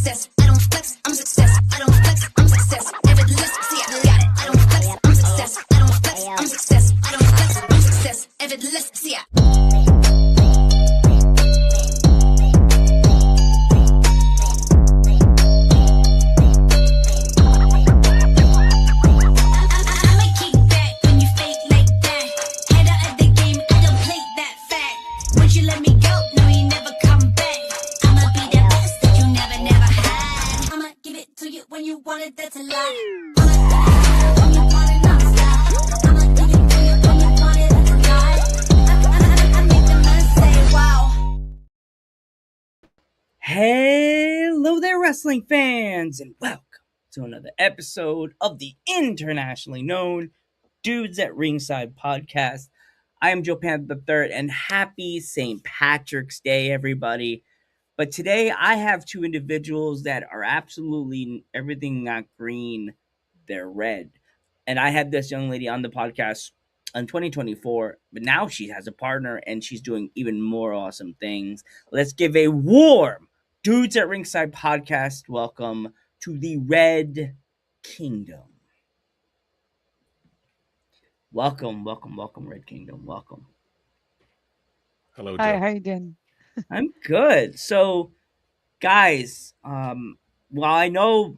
success. I don't flex, I'm success. I don't flex, I'm success. Effortless, see I got it. I don't flex, I'm success. I don't flex, I'm success. I don't flex, I'm success. Effortless, see that's a lie. Hello there, wrestling fans, and welcome to another episode of the internationally known Dudes at Ringside podcast. I am Joe Panther III, and happy St. Patrick's Day, everybody. But today I have two individuals that are absolutely everything not green, they're red. And I had this young lady on the podcast in 2024, but now she has a partner and she's doing even more awesome things. Let's give a warm Dudes at Ringside podcast welcome to the Red Kingdom. Welcome, Red Kingdom. Welcome. Hello, Hi, Joe. how you doing? I'm good. So, guys, well, I know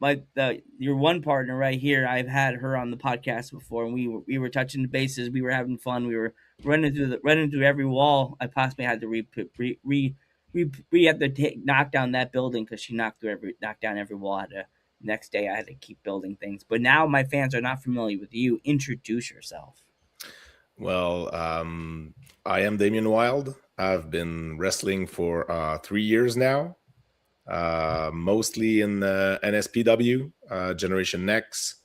your one partner right here. I've had her on the podcast before, and we were touching the bases. We were having fun. We were running through every wall. I possibly had to knock down that building because she knocked down every wall. Next day I had to keep building things. But now my fans are not familiar with you. Introduce yourself. Well, I am Damian Wild. I've been wrestling for 3 years now, mostly in NSPW, Generation Next.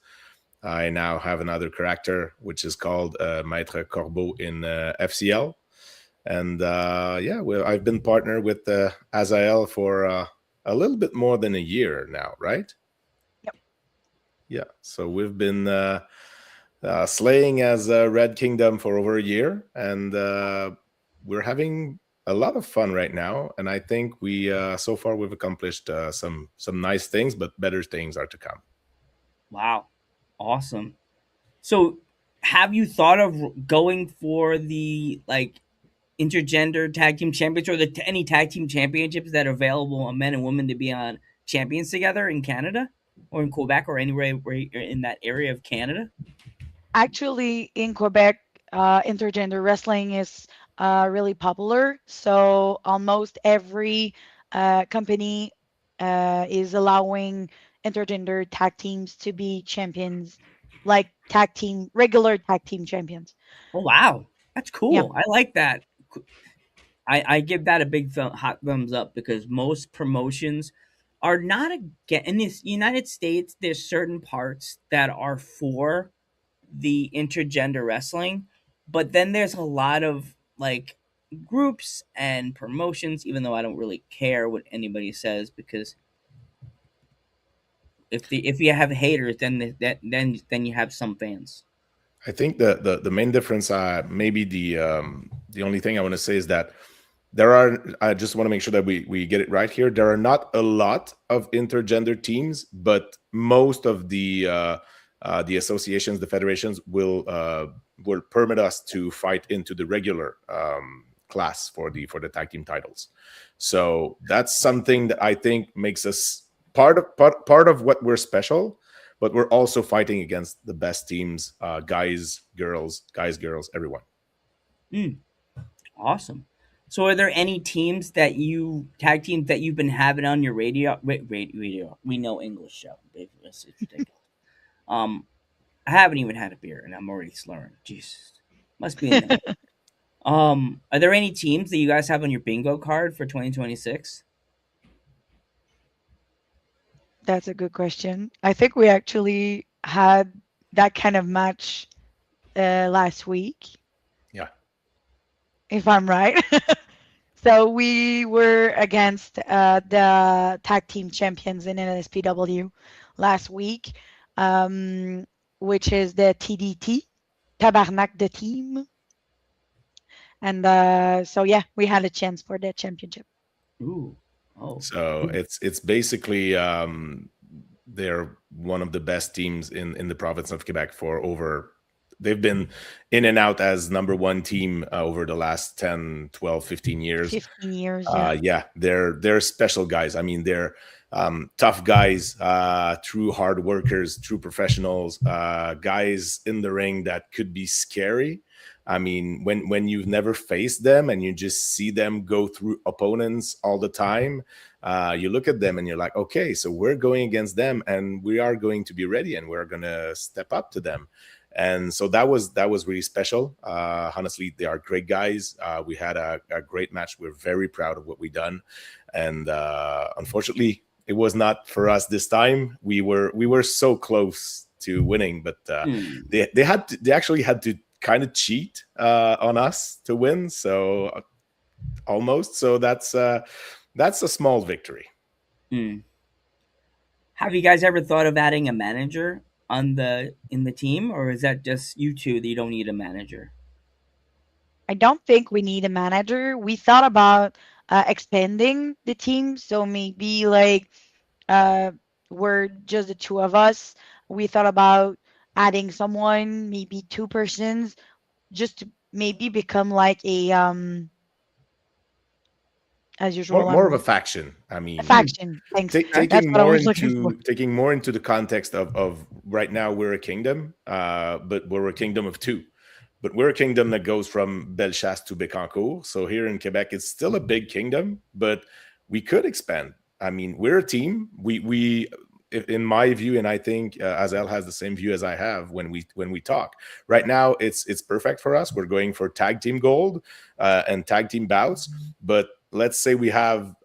I now have another character, which is called Maître Corbeau in FCL. And I've been partnered with Azael for a little bit more than a year now, right? Yep. Yeah, so we've been slaying as Red Kingdom for over a year, and we're having a lot of fun right now. And I think we so far we've accomplished some nice things, but better things are to come. Wow, awesome. So, have you thought of going for the intergender tag team champions or any tag team championships that are available on men and women to be on champions together in Canada or in Quebec or anywhere in that area of Canada? Actually, in Quebec, intergender wrestling is really popular. So almost every company is allowing intergender tag teams to be champions, like regular tag team champions. Oh wow, that's Yeah. cool. I like that. I give that a big hot thumbs up because most promotions are not again in this United States. There's certain parts that are for the intergender wrestling, but then there's a lot of groups and promotions. Even though I don't really care what anybody says, because if you have haters, then you have some fans. I think the main difference, maybe the only thing I want to say is that I just want to make sure that we get it right here. There are not a lot of intergender teams, but most of the associations, the federations will permit us to fight into the regular class for the tag team titles. So that's something that I think makes us part of what we're special. But we're also fighting against the best teams, guys, girls, everyone. Awesome. So, are there any tag teams that you've been having on your radio? Radio. We know English show. It's ridiculous. I haven't even had a beer, and I'm already slurring. Jesus, must be. Are there any teams that you guys have on your bingo card for 2026? That's a good question. I think we actually had that kind of match last week. Yeah. If I'm right. So we were against the tag team champions in NSPW last week, which is the TDT, Tabarnak de Team. And so, yeah, we had a chance for the championship. Ooh, Oh, So it's basically they're one of the best teams in the province of Quebec for over. They've been in and out as number one team over the last 10, 12, 15 years. 15 years, yeah. Yeah, they're special guys. I mean, they're tough guys, true hard workers, true professionals, guys in the ring that could be scary. I mean, when you've never faced them and you just see them go through opponents all the time, you look at them and you're like, okay, so we're going against them, and we are going to be ready, and we're going to step up to them. And so that was really special. Honestly, they are great guys. We had a great match. We're very proud of what we done, and unfortunately, it was not for us this time. We were so close to winning, but hmm. they actually had to kind of cheat on us to win. So almost. So that's a small victory. Hmm. Have you guys ever thought of adding a manager on the in the team, or is that just you two that you don't need a manager? I don't think we need a manager. We thought about expanding the team, so maybe like uh, we're just the two of us. We thought about adding someone, maybe two persons, just to maybe become like as More usual, more of a faction. I a mean, Hmm. faction. Thanks. Okay. That's taking what I more was looking for. into the context of right now we're a kingdom, but we're a kingdom of two. But we're a kingdom that goes from Bellechasse to Bécancour. So here in Quebec, it's still a big kingdom, but we could expand. I mean, we're a team. In my view, and I think Azel has the same view as I have when we talk. Right now, it's perfect for us. We're going for tag team gold and tag team bouts, but let's say we have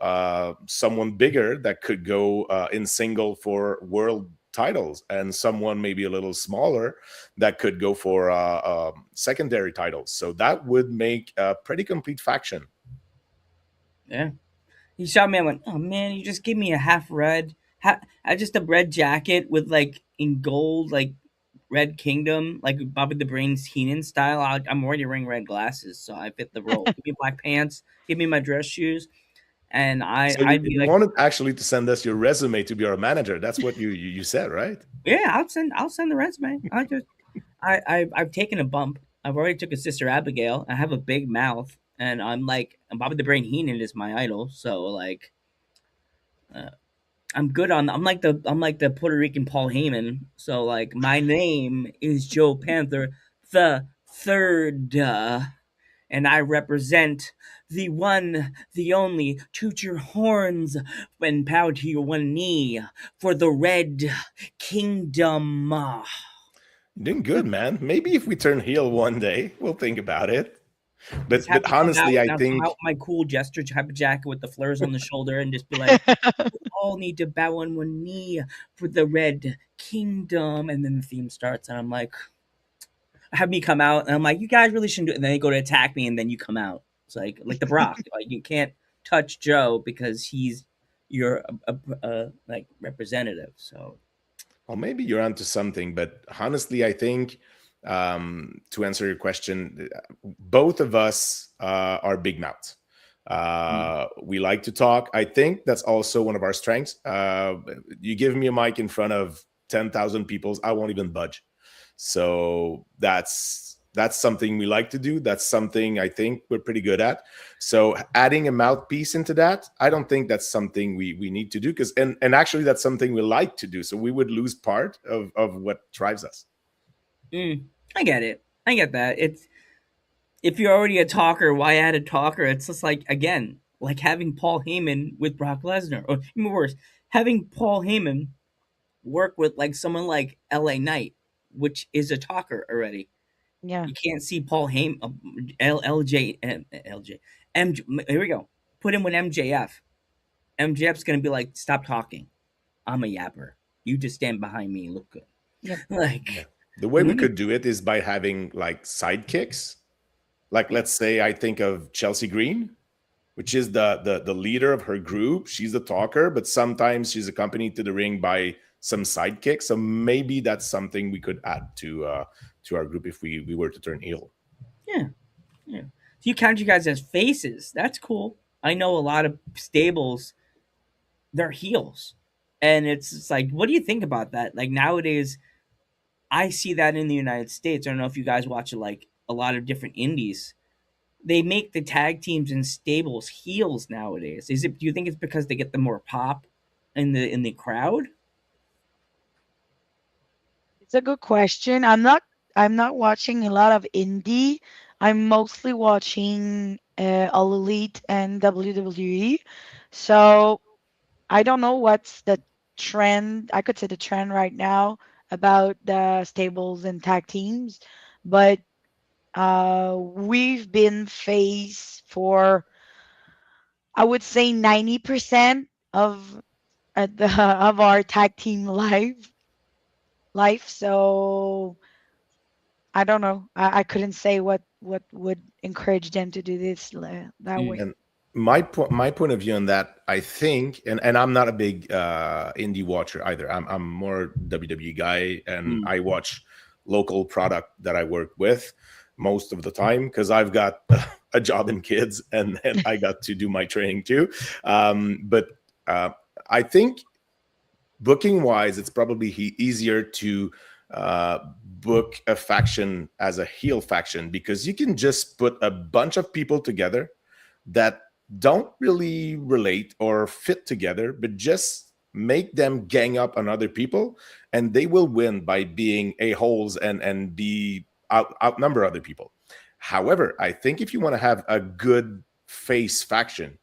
someone bigger that could go in single for world titles, and someone maybe a little smaller that could go for secondary titles. So that would make a pretty complete faction. Yeah. He shot me. I went, oh man, you just give me a half red, just a red jacket with like in gold, like Red Kingdom, like Bobby the Brains Heenan style. I'm already wearing red glasses, so I fit the role. Give me black pants, give me my dress shoes, and So I'd be you like, wanted actually to send us your resume to be our manager. That's what you said, right? yeah, I'll send the resume. I've taken a bump. I've already took a Sister Abigail. I have a big mouth, and I'm like Bobby the Brain Heenan is my idol. So like, uh, I'm good on. I'm like the Puerto Rican Paul Heyman. So like, my name is Joe Panther the Third, and I represent the one, the only. Toot your horns and bow to your one knee for the Red Kingdom. You're doing good, man. Maybe if we turn heel one day, we'll think about it. Just have But me come out, honestly, I and I'll come out think with my cool gesture type of jacket with the flares on the shoulder, and just be like, all need to bow on one knee for the Red Kingdom. And then the theme starts, and I'm like, have me come out, and I'm like, you guys really shouldn't do it. And then they go to attack me, and then you come out. It's like the Brock. Like, you can't touch Joe because he's your like representative. So well, maybe you're onto something. But honestly, I think to answer your question, both of us are big mouths. mm, We like to talk. I think that's also one of our strengths. You give me a mic in front of 10,000 people, I won't even budge. So that's something we like to do. That's something I think we're pretty good at. So adding a mouthpiece into that, I don't think that's something we need to do, because and actually that's something we like to do. So we would lose part of what drives us. mm, I get it. I get that. It's if you're already a talker, why add a talker? It's just like again, like having Paul Heyman with Brock Lesnar, or even worse, having Paul Heyman work with like someone like LA Knight, which is a talker already. Yeah. You can't see Paul Heyman, LJ, LJ, MJ. Here we go. Put him with MJF. MJF's gonna be like, stop talking. I'm a yapper. You just stand behind me and look good. Yep. Yeah. Like, The way we mm, could do it is by having like sidekicks. Like, let's say I think of Chelsea Green, which is the leader of her group. She's the talker, but sometimes she's accompanied to the ring by some sidekicks. So maybe that's something we could add to our group if we were to turn heel. yeah, yeah. So you count you guys as faces. That's cool. I know a lot of stables they're heels, and it's like, what do you think about that? Like nowadays, I see that in the United States. I don't know if you guys watch like a lot of different indies. They make the tag teams and stables heels nowadays. Is it? Do you think it's because they get the more pop in the crowd? It's a good question. I'm not watching a lot of indie. I'm mostly watching All Elite and WWE. So I don't know what's the trend. I could say the trend right now about the stables and tag teams, but we've been face for, I would say, 90% of the of our tag team life. So I don't know. I couldn't say what would encourage them to do this that Mm, way. And my point of view on that, I think, and I'm not a big indie watcher either. I'm more WWE guy, and mm, I watch local product that I work with most of the time because I've got a job and kids, and I got to do my training too. But uh, I think booking wise, it's probably easier to book a faction as a heel faction because you can just put a bunch of people together that don't really relate or fit together, but just make them gang up on other people, and they will win by being a holes and be outnumber other people. However, I think if you want to have a good face faction,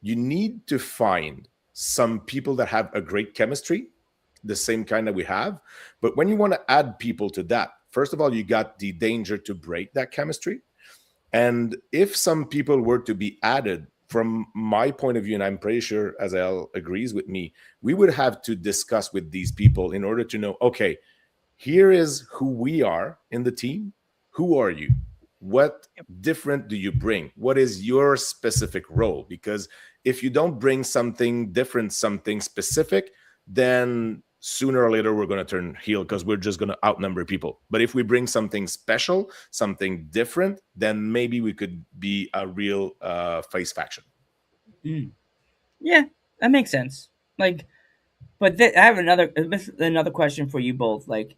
you need to find some people that have a great chemistry, the same kind that we have. But when you want to add people to that, first of all, you got the danger to break that chemistry. And if some people were to be added, from my point of view, and I'm pretty sure Azael agrees with me, we would have to discuss with these people in order to know, okay, here is who we are in the team. Who are you? What different do you bring? What is your specific role? Because if you don't bring something different, something specific, then sooner or later we're going to turn heel because we're just going to outnumber people. But if we bring something special, something different, then maybe we could be a real face faction. mm. Yeah, that makes sense. Like, but I have another question for you both. Like,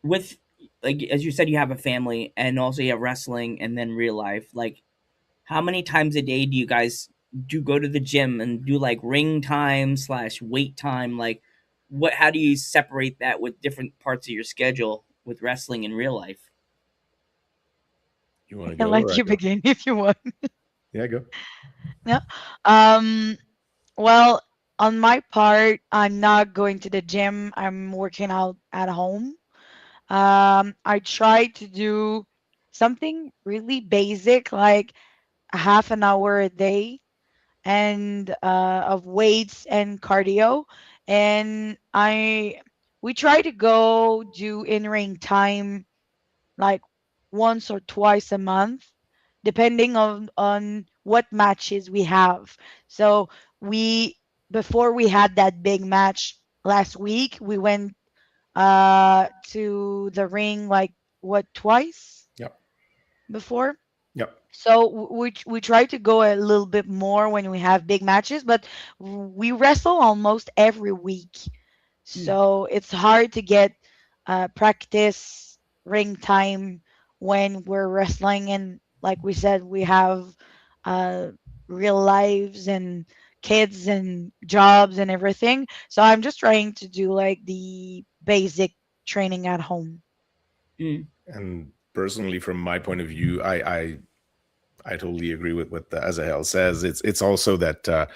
with like as you said, you have a family and also you have wrestling and then real life. Like, how many times a day do you guys do go to the gym and do like ring time slash wait time? Like, what? How do you separate that with different parts of your schedule with wrestling and real life? You want to I'll go let or I you go? begin if you want. Yeah, go. Yeah. Um, well, on my part, I'm not going to the gym. I'm working out at home. I try to do something really basic, like a half an hour a day and of weights and cardio. And we try to go do in-ring time like once or twice a month, depending on what matches we have. So we before we had that big match last week, we went to the ring like what twice Yep. before. Yep. So we try to go a little bit more when we have big matches, but we wrestle almost every week. Mm, So it's hard to get practice ring time when we're wrestling. And like we said, we have uh, real lives and kids and jobs and everything. So I'm just trying to do like the basic training at home. mm, And personally, from my point of view, I totally agree with what the Azael says. It's also that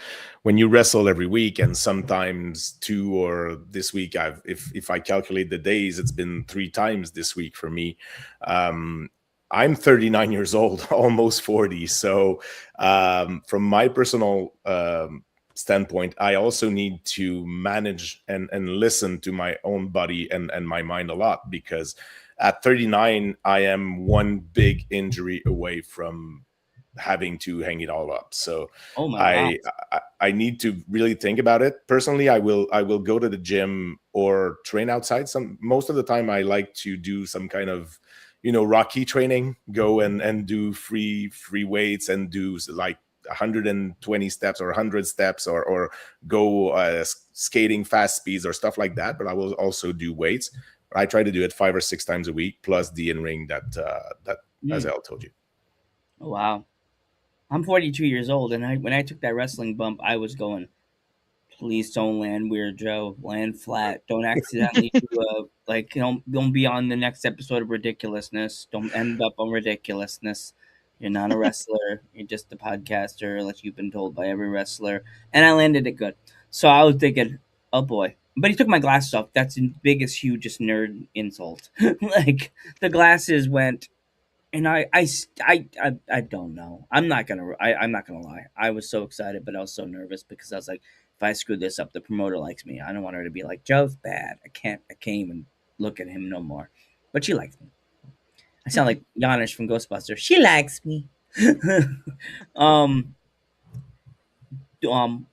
when you wrestle every week, and sometimes two, or this week, if I calculate the days, it's been three times this week for me. Um, I'm 39 years old, almost 40. So from my personal standpoint, I also need to manage and listen to my own body and my mind a lot, because at 39, I am one big injury away from having to hang it all up. So oh my god. I need to really think about it. Personally, I will go to the gym or train outside. Some Most of the time I like to do some kind of, Rocky training, go and do free weights and do like 120 steps or 100 steps, or go skating fast speeds or stuff like that. But I will also do weights. I try to do it 5 or 6 times a week, plus the in ring that as Mm. I told you. Oh, wow. I'm 42 years old, and when I took that wrestling bump, I was going, please don't land weird, Joe. Land flat. Don't accidentally do a like. Don't be on the next episode of ridiculousness. Don't end up on ridiculousness. You're not a wrestler. You're just a podcaster, like you've been told by every wrestler. And I landed it good. So I was thinking, oh boy. But he took my glasses off. That's the biggest, hugest nerd insult. Like the glasses went, and I don't know. I'm not gonna lie. I was so excited, but I was so nervous because I was like, if I screw this up, the promoter likes me. I don't want her to be like, Joe's bad. I can't even look at him no more. But she likes me. I sound like Giannis from Ghostbusters. She likes me. um,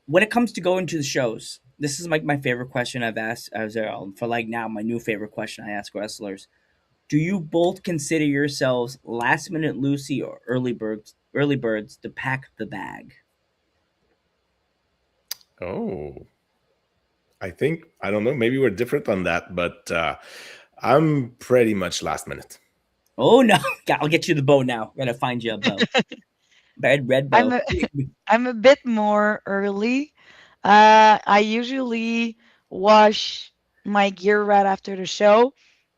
when it comes to going to the shows, this is like my favorite question I've asked. For like now my new favorite question I ask wrestlers. Do you both consider yourselves last minute Lucy or early birds to pack the bag? Oh, I think I don't know. Maybe we're different on that, but I'm pretty much last minute. Oh no, I'll get you the bow now. Gotta find you a bow. Red I'm bow. a I'm a bit more early. I usually wash my gear right after the show,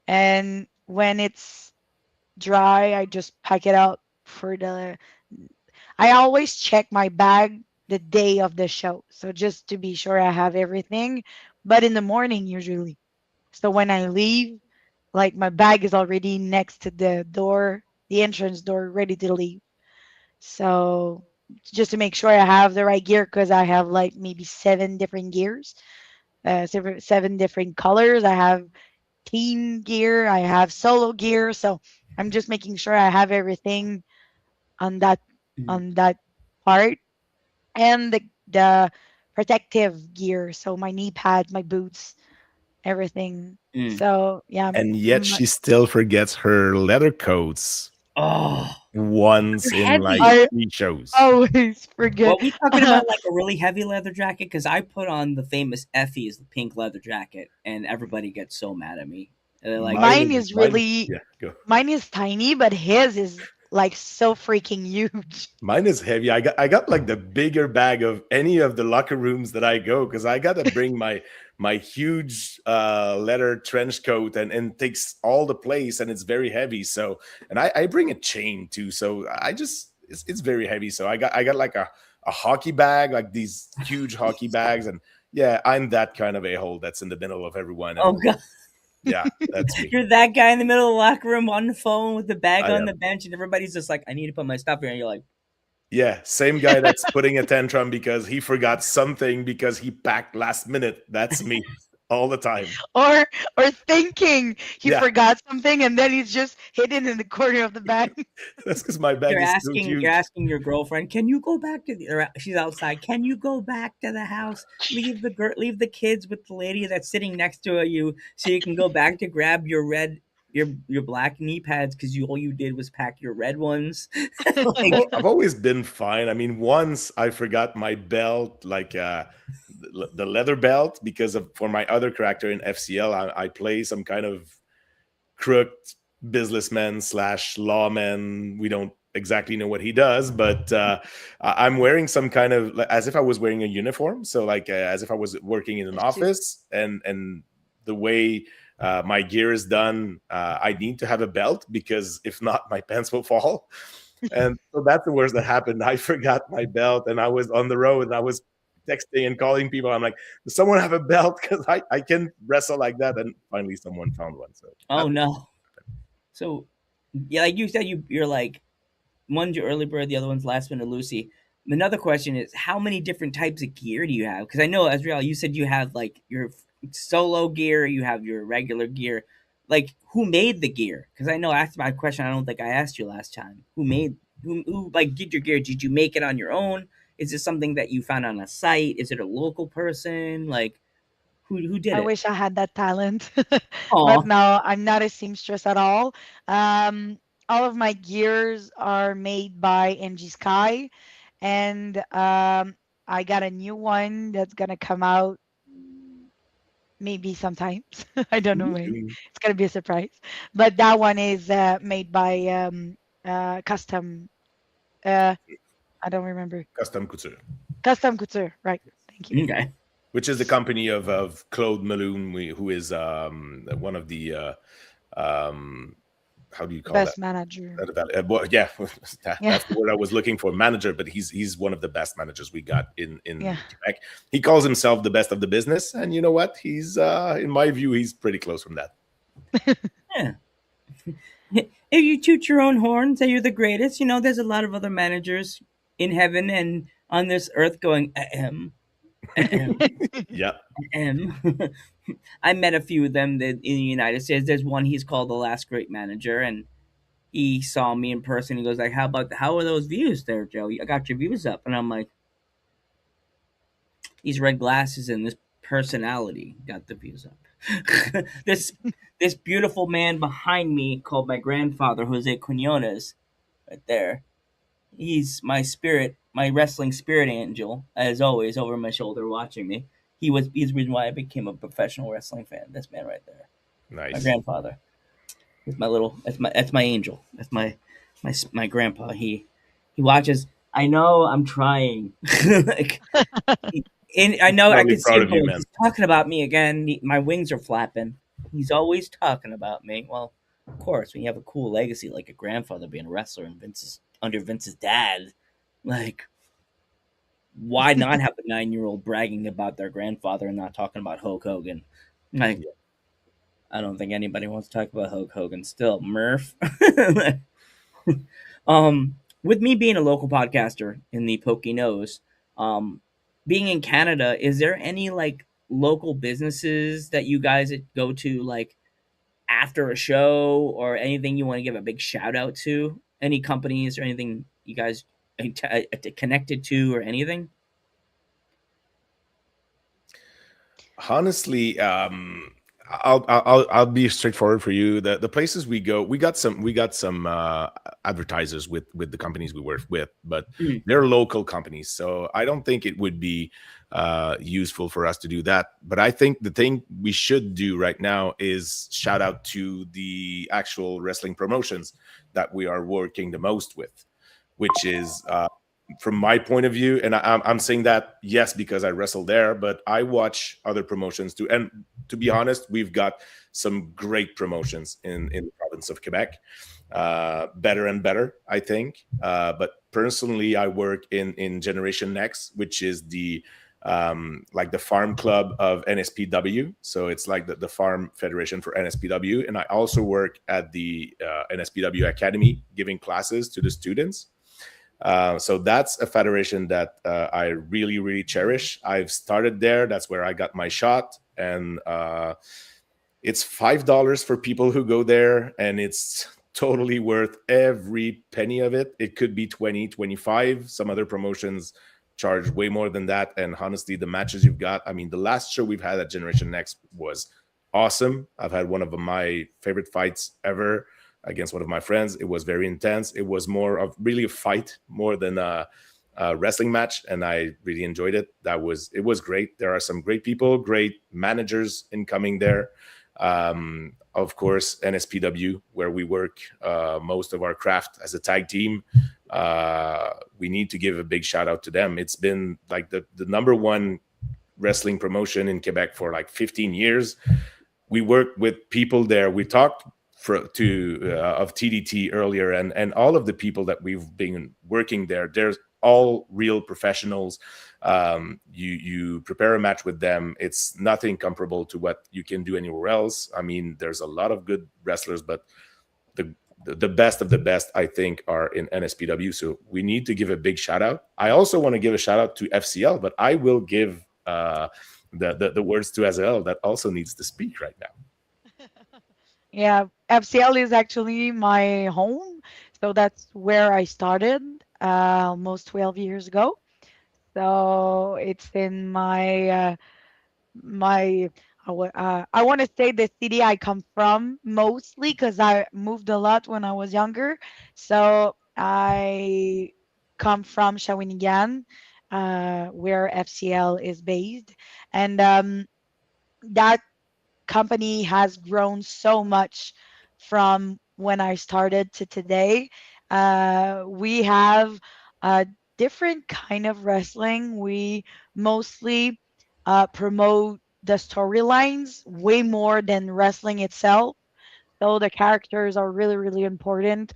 and when it's dry, I just pack it out for the. I always check my bag the day of the show, so just to be sure I have everything. But in the morning, usually. So when I leave, like my bag is already next to the door, the entrance door, ready to leave. So just to make sure I have the right gear, because I have like maybe seven different gears, seven different colors. I have team gear, I have solo gear. So I'm just making sure I have everything on that Mm, on that part, and the protective gear. So my knee pads, my boots, everything. mm. So yeah, And yet she still forgets her leather coats Oh, once they're in like heavy. I 3 shows. always Well, forget. we talking about like a really heavy leather jacket? Because I put on the famous Effie's, the pink leather jacket, and everybody gets so mad at me. And they're like, Mine Mine is is mine. really Yeah, go. mine is tiny, but his is like so freaking huge. Mine is heavy. I got like the bigger bag of any of the locker rooms that I go, because I gotta bring my huge leather trench coat, and takes all the place, and it's very heavy. So, and I bring a chain too. So I just it's very heavy. So I got like a hockey bag, like these huge hockey bags, and yeah, I'm that kind of a hole that's in the middle of everyone, oh and god, yeah, that's me. you're that guy in the middle of the locker room on the phone with the bag I on am. the bench, and everybody's just like, I need to put my stuff here. And you're like, Yeah, same guy that's putting a tantrum because he forgot something because he packed last minute. That's me all the time. or or thinking he Yeah, forgot something and then he's just hidden in the corner of the bag. that's because my bag is so you're huge. asking your girlfriend, can you go back to the? Or she's outside. Can you go back to the house? Leave the kids with the lady that's sitting next to you, so you can go back to grab your black knee pads because you all you did was pack your red ones. Like, I've always been fine. I mean, once I forgot my belt, like the leather belt, because of for my other character in FCL, I play some kind of crook businessman slash lawman. We don't exactly know what he does, but I'm wearing some kind of like, as if I was wearing a uniform. So like as if I was working in an There's two. office, and the way my gear is done, I need to have a belt because if not, my pants will fall. And so that's the worst that happened. I forgot my belt, and I was on the road, and I was texting and calling people. I'm like, does someone have a belt? Because I can wrestle like that. And finally, someone found one. So oh no. So yeah, like you said, you're like one's your early bird, the other one's last minute Lucy. Another question is, how many different types of gear do you have? Because I know, Azrael, you said you have like your solo gear, you have your regular gear. Like, who made the gear? Because I know that's my question. I don't think I asked you last time. Who like did your gear? Did you make it on your own? Is this something that you found on a site? Is it a local person? Like, who did I it? wish I had that talent. Aw, But no, I'm not a seamstress at all. Um, all of my gears are made by NG Sky, and I got a new one that's gonna come out maybe sometimes. I don't know when. Soon. It's gonna be a surprise. But that one is made by custom. Uh, I don't remember. Custom Couture, Custom couture, right? Thank you. Okay. which is the company of Claude Maloon, who is one of the um, how do you call that? Best manager. Well, yeah, Yeah, that's the word I was looking for. Manager, but he's one of the best managers we got yeah. in Quebec. He calls himself the best of the business, and you know what? He's in my view, he's pretty close from that. Yeah. If you toot your own horn, say you're the greatest, there's a lot of other managers in heaven and on this earth going, ahem, ahem, Yeah, ahem. I met a few of them in the United States. There's one he's called the last great manager, and he saw me in person. He goes like, how are those views there, Joe? I got your views up. And I'm like, these red glasses and this personality got the views up. this beautiful man behind me called my grandfather, Jose Quinones, right there. He's my spirit, my wrestling spirit angel, as always, over my shoulder watching me. He's the reason why I became a professional wrestling fan. This man right there. My nice. grandfather. It's that's my angel. That's my grandpa. He watches. I know I'm trying. like, and I know I Totally can see proud him of you, going. man. He's talking about me again. My wings are flapping. He's always talking about me. Well, of course, when you have a cool legacy like a grandfather being a wrestler and Vince's dad, like why not have a 9-year-old bragging about their grandfather and not talking about Hulk Hogan? Like I don't think anybody wants to talk about Hulk Hogan still, Murph. With me being a local podcaster in the Poconos, um, being in Canada, is there any like local businesses that you guys go to like after a show or anything you want to give a big shout out to? Any companies or anything you guys connected to or anything? Honestly, I'll be straightforward for you. The places we go, we got some advertisers with the companies we work with, but Mm. they're local companies, so I don't think it would be useful for us to do that. But I think the thing we should do right now is shout out to the actual wrestling promotions that we are working the most with, which is from my point of view, and I'm saying that yes because I wrestle there, but I watch other promotions too. And to be honest, we've got some great promotions in the province of Quebec, better and better, I think. But personally, I work in Generation Next, which is the like the farm club of NSPW. So it's like the farm federation for NSPW. And I also work at the NSPW Academy, giving classes to the students. So that's a federation that I really, really cherish. I've started there. That's where I got my shot. And it's $5 for people who go there. And it's totally worth every penny of it. It could be 20, 25. Some other promotions charge way more than that. And honestly, the matches you've got, I mean, the last show we've had at Generation Next was awesome. I've had one of my favorite fights ever against one of my friends. It was very intense. It was more of really a fight more than a wrestling match, and I really enjoyed it. It was great. There are some great people, great managers incoming there. Of course, NSPW, where we work most of our craft as a tag team. We need to give a big shout out to them. It's been like the number one wrestling promotion in Quebec for like 15 years. We worked with people there. We talked of TDT earlier, and all of the people that we've been working there. There's all real professionals. You prepare a match with them. It's nothing comparable to what you can do anywhere else. I mean, there's a lot of good wrestlers, but the best of the best, I think, are in NSPW. So we need to give a big shout out. I also want to give a shout out to FCL, but I will give the words to Azael that also needs to speak right now. Yeah, FCL is actually my home. So that's where I started almost 12 years ago. So it's in my I want to say the city I come from mostly because I moved a lot when I was younger. So I come from Shawinigan, where FCL is based, and that company has grown so much from when I started to today. We have a different kind of wrestling. We mostly promote the storylines way more than wrestling itself. So the characters are really, really important.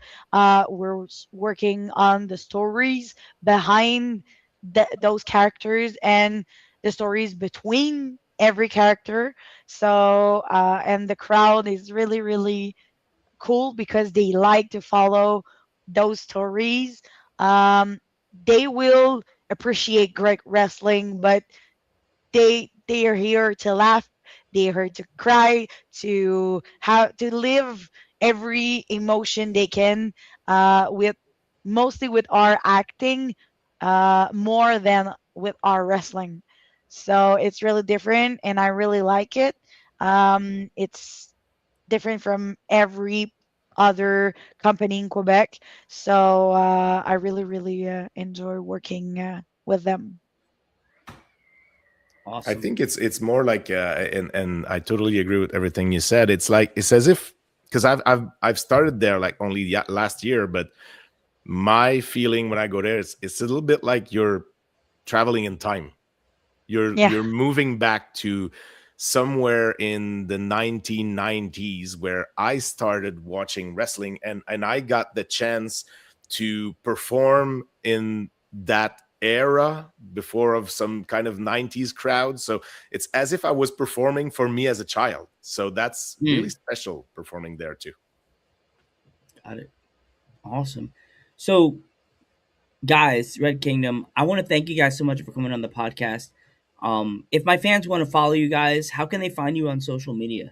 Working on the stories behind those characters and the stories between every character. So, and the crowd is really, really cool because they like to follow those stories. Um, they will appreciate great wrestling, but they are here to laugh, they are here to cry, to have to live every emotion they can, with mostly with our acting, more than with our wrestling. So it's really different and I really like it. It's different from every other company in Quebec. So I really, really enjoy working with them. I Awesome. think it's more like and I totally agree with everything you said. It's like it's as if because I've started there like only last year, but my feeling when I go there is it's a little bit like you're traveling in time. Yeah. You're moving back to somewhere in the 1990s where I started watching wrestling, and I got the chance to perform in that era before of some kind of 90s crowd. So it's as if I was performing for me as a child. So that's really Mm, special performing there too. got it. Awesome. So, guys, Red Kingdom, I want to thank you guys so much for coming on the podcast. If my fans want to follow you guys, how can they find you on social media?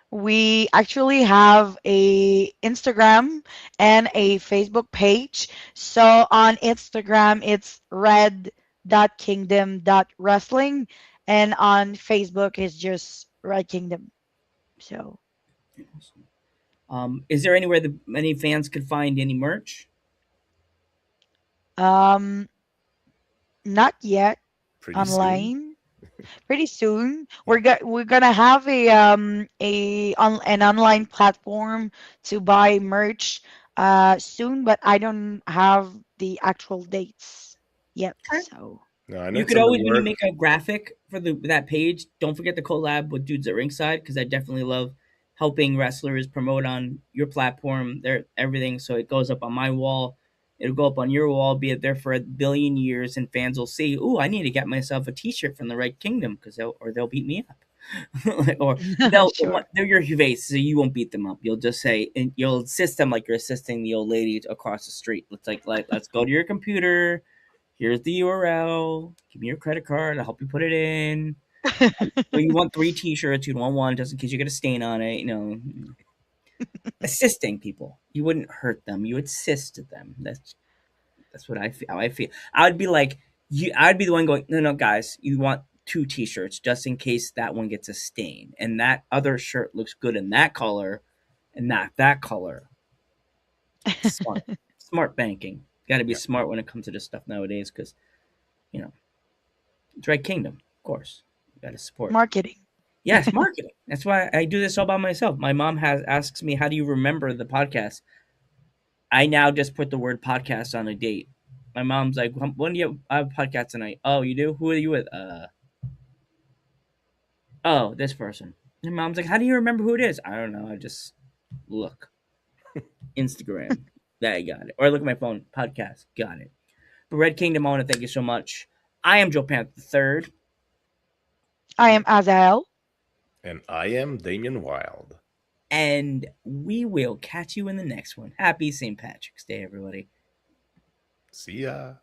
We actually have a Instagram and a Facebook page. So on Instagram, it's red.kingdom.wrestling, and on Facebook, it's just Red Kingdom. So, Awesome. Is there anywhere that many fans could find any merch? um, not yet Pretty soon. online. Pretty soon, we're gonna have an online platform to buy merch soon, but I don't have the actual dates yet. So. No, I know You it's could in the always, when you work. make a graphic for that page, don't forget to collab with Dudes at Ringside because I definitely love helping wrestlers promote on your platform, their everything. So it goes up on my wall, it'll go up on your wall, be it there for a billion years, and fans will see, "Ooh, I need to get myself a T-shirt from the Right Kingdom because they'll beat me up." Or Sure. they're your face, so you won't beat them up. You'll just say, and you'll assist them like you're assisting the old lady across the street. It's like let's go to your computer. Here's the URL. Give me your credit card. I'll help you put it in. Well, you want three T-shirts. You don't want one, just in case you get a stain on it. Assisting people. You wouldn't hurt them. You assist them. That's what I feel. How I feel. I would be like you. I'd be the one going. No, no, guys. You want two T-shirts just in case that one gets a stain, and that other shirt looks good in that color, and not that color. Smart, smart banking. Got to be Yeah. smart when it comes to this stuff nowadays, because you know it's Red Kingdom, of course. You got to support. Marketing. Yes, marketing. That's why I do this all by myself. My mom has asks me, "How do you remember the podcast?" I now just put the word podcast on a date. My mom's like, "When do you have a podcast tonight?" "Oh, you do? Who are you with?" Oh, this person. And mom's like, "How do you remember who it is?" "I don't know. I just look Instagram. That I got it. Or I look at my phone. Podcast. Got it." But Red Kingdom, I want to thank you so much. I am Joe Panther the Third, I am Azael. And I am Damien Wild. and we will catch you in the next one. Happy St. Patrick's Day, everybody. See ya.